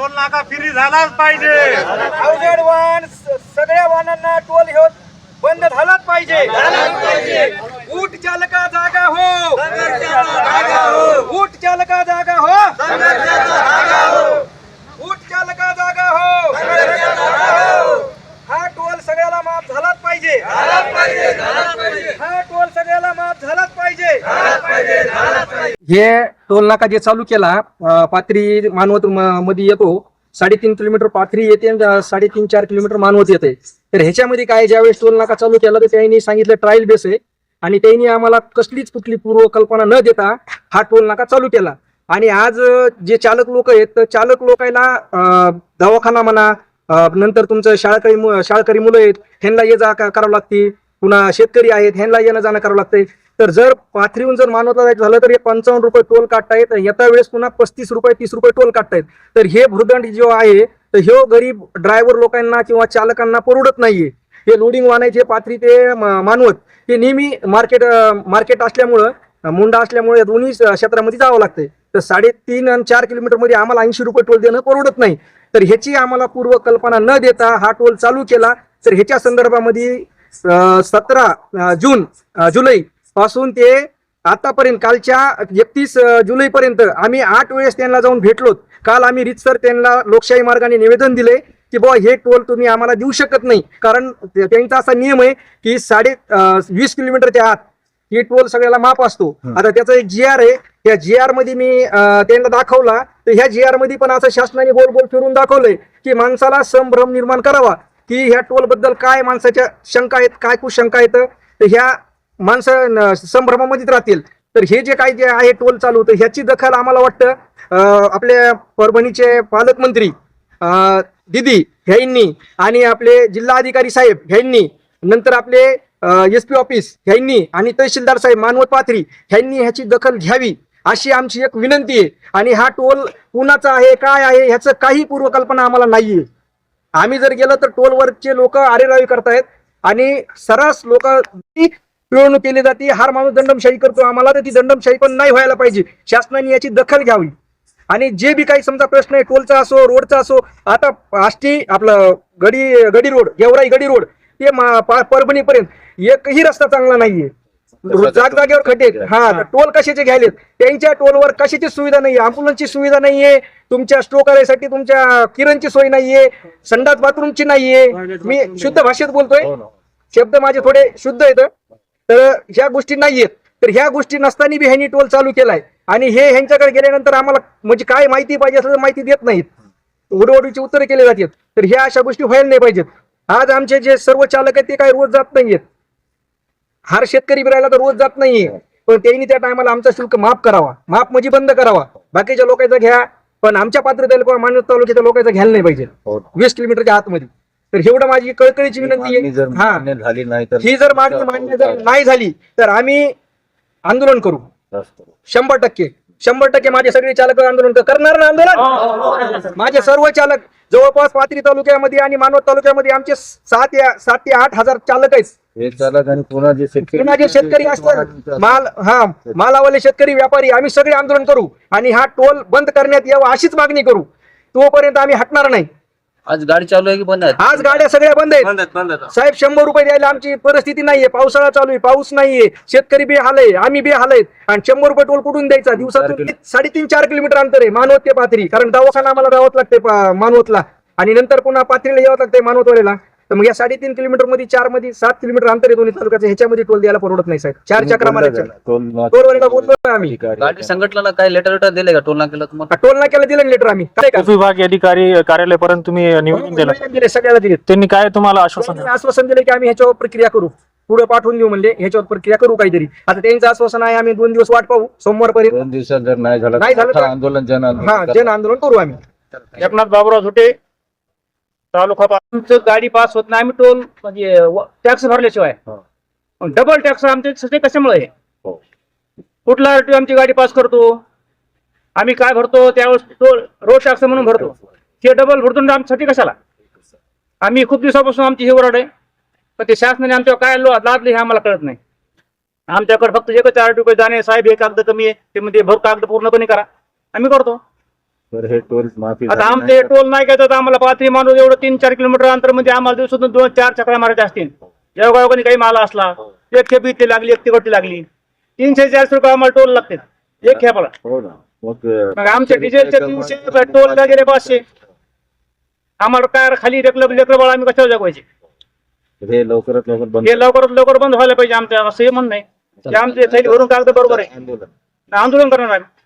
Toll नाका free झालाच पाहिजे. अवजड वाहन सगळ्या वाहनांना टोल हे बंद झालाच पाहिजे. ऊट चालका जागा हो, ऊट चालका जागा हो, ऊट चालका जागा हो. हा टोल सगळ्याला माफ झालाच पाहिजे. हा टोल सगळ्याला माफ झालाच पाहिजे. हे टोल नाका जे चालू केला पाथरी मानवत मध्ये येतो, 3.5 किलोमीटर पाथरी येते आणि 3.5-4 किलोमीटर मानवत येते. तर ह्याच्यामध्ये काय ज्यावेळेस टोल नाका चालू केला तर त्यांनी सांगितलं ट्रायल बेस आहे आणि त्यांनी आम्हाला कसलीच कुठली पूर्वकल्पना न देता हा टोल नाका चालू केला. आणि आज जे चालक लोक आहेत तर चालक लोकांना दवाखाना म्हणा, नंतर तुमचं शाळकरी मुलं आहेत ह्यांना ये जा करावं लागते, पुन्हा शेतकरी आहेत ह्यांना येणं जाणं करावं लागतंय. तर जर पाथरीहून जर मानवता जायचं झालं तर हे 55 रुपये टोल काढतायत, येत्या वेळेस पुन्हा 35 रुपये 30 रुपये टोल काढतायत. तर हे भूर्दंड जो आहे तर हे गरीब ड्रायव्हर लोकांना किंवा चालकांना परवडत नाहीये. हे लोडिंग वाहनाचे पाथरी ते मानवत हे नेहमी मार्केट असल्यामुळं, मुंडा असल्यामुळे या दोन्ही क्षेत्रामध्ये जावं लागतंय. तर 3.5 आणि 4 किलोमीटर मध्ये आम्हाला 80 रुपये टोल देणं परवडत नाही. तर ह्याची आम्हाला पूर्वकल्पना न देता हा टोल चालू केला. तर ह्याच्या संदर्भामध्ये 17 जुलै पासून ते आतापर्यंत कालच्या 31 जुलैपर्यंत आम्ही 8 वेळेस त्यांना जाऊन भेटलो. काल आम्ही रीतसर त्यांना लोकशाही मार्गाने निवेदन दिले की बुवा हे टोल तुम्ही आम्हाला देऊ शकत नाही, कारण त्यांचा असा नियम आहे की 20 किलोमीटरच्या आत हे टोल सगळ्याला माफ असतो. आता त्याचा एक GR आहे, त्या GR मध्ये मी त्यांना दाखवला. तर ह्या GR मध्ये पण असं शासनाने गोल गोल फिरून दाखवलंय की माणसाला संभ्रम निर्माण करावा की ह्या टोल बद्दल काय माणसाच्या शंका आहेत, काय कुशंका आहेत, तर ह्या माणसं संभ्रमामध्येच राहतील. तर हे जे काही जे आहे टोल चालू, तर ह्याची दखल आम्हाला वाटतं आपल्या परभणीचे पालकमंत्री दिदी ह्यांनी आणि आपले जिल्हाधिकारी साहेब ह्यांनी, नंतर आपले SP ऑफिस ह्यांनी आणि तहसीलदार साहेब मानवत पाथरी ह्यांनी ह्याची दखल घ्यावी अशी आमची एक विनंती आहे. आणि हा टोल कुणाचा आहे काय आहे ह्याचं काही पूर्वकल्पना आम्हाला नाहीये. आम्ही जर गेलो तर टोलवरचे लोक आरेरावी करतायत आणि सर्रास लोक पिळवणूक केली जाते. हार माणूस दंडमशाही करतो आम्हाला, तर ती दंडमशाही पण नाही व्हायला पाहिजे. शासनाने याची दखल घ्यावी. आणि जे बी काही समजा प्रश्न आहे टोलचा असो, रोडचा असो, आता आष्टी आपलं गडी रोड, गेवराई गडी रोड ते परभणीपर्यंत एकही रस्ता चांगला नाहीये. जागजागेवर खड्डे. हा, टोल कशाचे घ्यायलेत, त्यांच्या टोलवर कशाची सुविधा नाहीये, अँब्युलन्सची सुविधा नाहीये, तुमच्या स्टो करायसाठी तुमच्या किरणची सोय नाहीये, संडास बाथरूमची नाहीये. मी शुद्ध भाषेत बोलतोय, शब्द माझे थोडे शुद्ध आहेत. तर ह्या गोष्टी नाहीयेत. तर ह्या गोष्टी नसताना बी ह्यांनी टोल चालू केलाय. आणि हे ह्यांच्याकडे गेल्यानंतर आम्हाला म्हणजे काय माहिती पाहिजे असं माहिती देत नाहीत, उडवडीची उत्तरे केले जातात. तर ह्या अशा गोष्टी व्हायला नाही पाहिजेत. आज आमचे जे सर्व चालक आहेत ते काय रोज जात नाहीयेत. हार शेतकरी बिरायला तर रोज जात नाहीये, पण त्यांनी त्या टायमाला आमचा शुल्क माफ करावा, माफ म्हणजे बंद करावा. बाकीच्या लोकांचा घ्या, पण आमच्या पात्रतेला किंवा मानवत तालुक्याच्या लोकांचा घ्यायला नाही पाहिजे 20 किलोमीटरच्या आतमध्ये. तर एवढं माझी कळकळीची विनंती आहे. हा, झाली नाही तर ही जर मागणी मान्य जर नाही झाली तर आम्ही आंदोलन करू. 100% माझे सगळे चालक आंदोलन करणार ना. आंदोलन माझे सर्व चालक जवळपास पाथरी तालुक्यामध्ये आणि मानवत तालुक्यामध्ये आमचे 7 ते 8 हजार चालक आहेत. हे चालक आणि पुन्हा जे शेतकरी असतात, मालावाले शेतकरी व्यापारी, आम्ही सगळे आंदोलन करू आणि हा टोल बंद करण्यात यावा अशीच मागणी करू. तोपर्यंत आम्ही हटणार नाही. आज गाडी चालू आहे की बंद आहे? आज गाड्या सगळ्या बंद आहेत साहेब. 100 रुपये द्यायला आमची परिस्थिती नाहीये. पावसाळा चालू आहे, पाऊस नाहीये, शेतकरी बी हालय, आम्ही बी हालय. आणि 100 रुपये टोल कुठून द्यायचा? दिवसातून 3.5-4 किलोमीटर अंतर आहे मानवत ते पाथरी, कारण दवाखाना आम्हाला जावंच लागते मानवतला आणि नंतर पुन्हा पाथरीला यावं लागतंय मानवतवाडीला. तर मग या 3.5 किलोमीटर मध्ये 4 मध्ये 7 किलोमीटर अंतर आहे दोन्ही तालुक्याचं. ह्याच्यामध्ये टोल द्यायला परवडत नाही साहेब. 4 चक्रा मारायच्या टोलवरला बोलतोय आम्ही. गाडी संघटनेला काय लेटर दिले का टोल नाक्याला? तुम्हाला टोल नाक्याला दिलं लेटर आम्ही विभागीय अधिकारी कार्यालयापर्यंत तुम्ही निवेदन दिलं, सगळ्याला दिले. त्यांनी काय तुम्हाला आश्वासन दिलं की आम्ही ह्याच्यावर प्रक्रिया करू, पुढे पाठवून देऊ म्हणले, ह्याच्यावर प्रक्रिया करू काहीतरी. आता त्यांचं आश्वासन आहे आम्ही 2 दिवस वाट पाहू, सोमवारपर्यंत. 2 दिवसात जर नाही झालं तर आंदोलन जन आंदोलन करू आम्ही. एकनाथ बाबुराव झोटे, तालुका गाडी पास होत नाही, आम्ही टोल म्हणजे टॅक्स भरल्याशिवाय डबल टॅक्स आमच्या कशामुळे आहे? कुठला RTO आमची गाडी पास करतो, आम्ही काय भरतो त्यावेळेस टोल रोड टॅक्स म्हणून भरतो, ते डबल भरतो आमच्यासाठी कशाला? आम्ही खूप दिवसापासून आमची ही ओरड आहे, पण ते शासनाने आमच्यावर काय लादले हे आम्हाला कळत नाही. आमच्याकडे फक्त एकच RTO जाणे, साहेब हे कागद कमी आहे ते म्हणजे कागद पूर्णपणे करा, आम्ही करतो. तर हे टोल माफी आता झाली आमचे नाही. टोल नाही काय तर आम्हाला पाथरी माणूस एवढं 3-4 किलोमीटर अंतरमध्ये आम्हाला दिवसातून 2-4 चक्रा मारायच्या असतील. जेव्हा कोणी काही माल असला एक खेप इथे लागली, एक तिकडची लागली, 300-400 रुपये आम्हाला टोल लागते एक खेपाला. हो ना. मग आमच्या डिझेलचे 300 रुपये टोल का गेले 500. आम्हाला काय खाली लेकर बाळ आम्ही कशावर जगवायचे. हे लवकरात लवकर बंद हे लवकरात लवकर बंद व्हायला पाहिजे आमच्या असं हे म्हणणं आहे. आमचे थैली भरून कागद बरोबर आहे. आंदोलन आंदोलन करणार आम्ही.